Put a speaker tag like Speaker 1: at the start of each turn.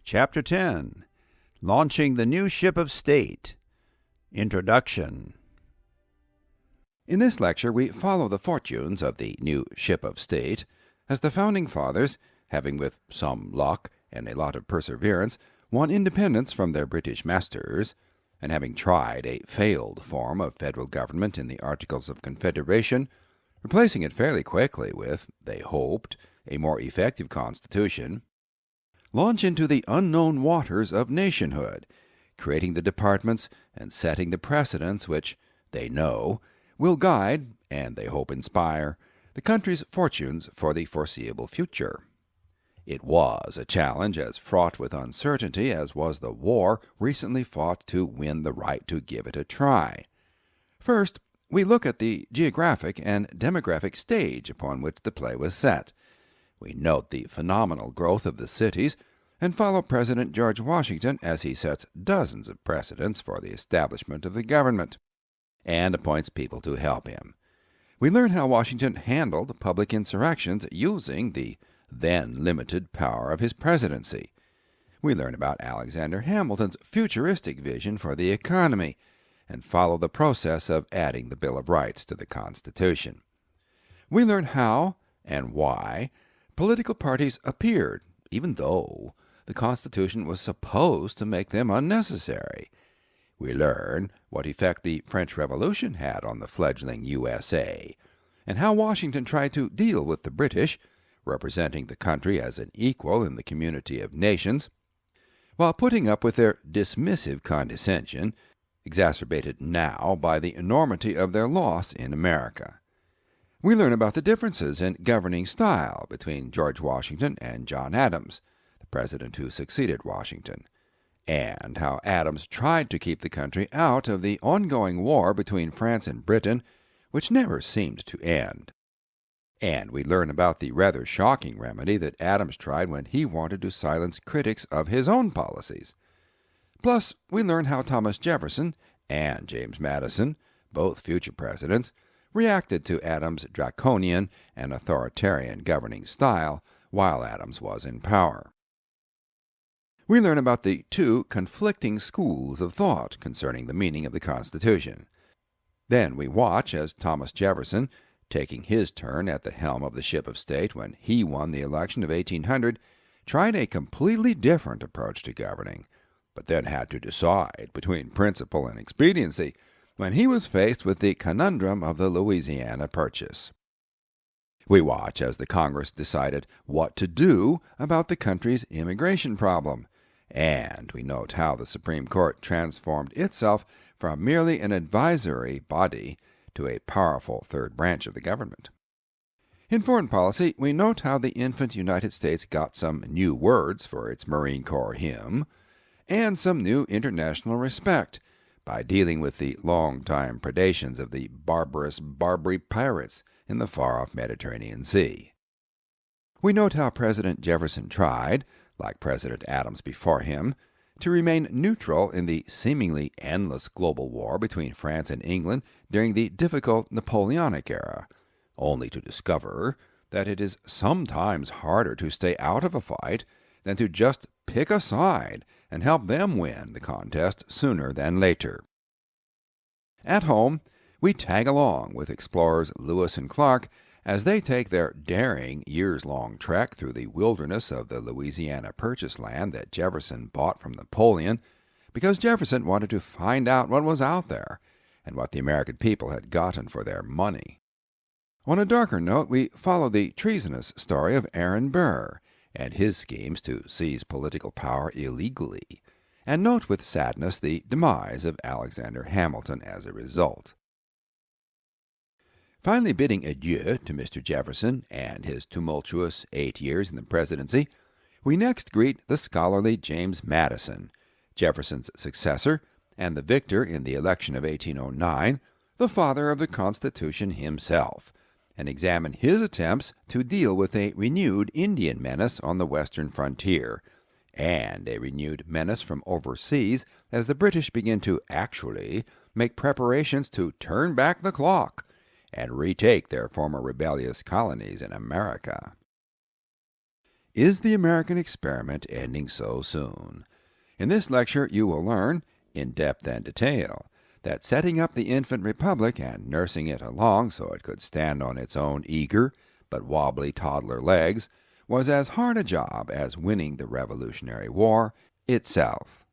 Speaker 1: Chapter 10. Launching the New Ship of State. Introduction.
Speaker 2: In this lecture, we follow the fortunes of the new ship of state, as the Founding Fathers, having with some luck and a lot of perseverance won independence from their British masters, and having tried a failed form of federal government in the Articles of Confederation, replacing it fairly quickly with, they hoped, a more effective constitution, launch into the unknown waters of nationhood, creating the departments and setting the precedents which, they know, will guide, and they hope inspire, the country's fortunes for the foreseeable future. It was a challenge as fraught with uncertainty as was the war recently fought to win the right to give it a try. First, we look at the geographic and demographic stage upon which the play was set. We note the phenomenal growth of the cities and follow President George Washington as he sets dozens of precedents for the establishment of the government and appoints people to help him. We learn how Washington handled public insurrections using the then limited power of his presidency. We learn about Alexander Hamilton's futuristic vision for the economy and follow the process of adding the Bill of Rights to the Constitution. We learn how and why political parties appeared, even though the Constitution was supposed to make them unnecessary. We learn what effect the French Revolution had on the fledgling USA, and how Washington tried to deal with the British, representing the country as an equal in the community of nations, while putting up with their dismissive condescension, exacerbated now by the enormity of their loss in America. We learn about the differences in governing style between George Washington and John Adams, the president who succeeded Washington, and how Adams tried to keep the country out of the ongoing war between France and Britain, which never seemed to end. And we learn about the rather shocking remedy that Adams tried when he wanted to silence critics of his own policies. Plus, we learn how Thomas Jefferson and James Madison, both future presidents, reacted to Adams' draconian and authoritarian governing style while Adams was in power. We learn about the two conflicting schools of thought concerning the meaning of the Constitution. Then we watch as Thomas Jefferson, taking his turn at the helm of the ship of state when he won the election of 1800, tried a completely different approach to governing, but then had to decide between principle and expediency when he was faced with the conundrum of the Louisiana Purchase. We watch as the Congress decided what to do about the country's immigration problem, and we note how the Supreme Court transformed itself from merely an advisory body to a powerful third branch of the government. In foreign policy, we note how the infant United States got some new words for its Marine Corps hymn and some new international respect by dealing with the long-time predations of the barbarous Barbary pirates in the far-off Mediterranean Sea. We note how President Jefferson tried, like President Adams before him, to remain neutral in the seemingly endless global war between France and England during the difficult Napoleonic era, only to discover that it is sometimes harder to stay out of a fight than to just pick a side and help them win the contest sooner than later. At home, we tag along with explorers Lewis and Clark as they take their daring years-long trek through the wilderness of the Louisiana Purchase land that Jefferson bought from Napoleon, because Jefferson wanted to find out what was out there and what the American people had gotten for their money. On a darker note, we follow the treasonous story of Aaron Burr and his schemes to seize political power illegally, and note with sadness the demise of Alexander Hamilton as a result. Finally bidding adieu to Mr. Jefferson and his tumultuous 8 years in the presidency, we next greet the scholarly James Madison, Jefferson's successor and the victor in the election of 1809, the father of the Constitution himself, and examine his attempts to deal with a renewed Indian menace on the western frontier, and a renewed menace from overseas as the British begin to actually make preparations to turn back the clock and retake their former rebellious colonies in America. Is the American experiment ending so soon? In this lecture, you will learn, in depth and detail, that setting up the infant republic and nursing it along so it could stand on its own eager but wobbly toddler legs was as hard a job as winning the Revolutionary War itself.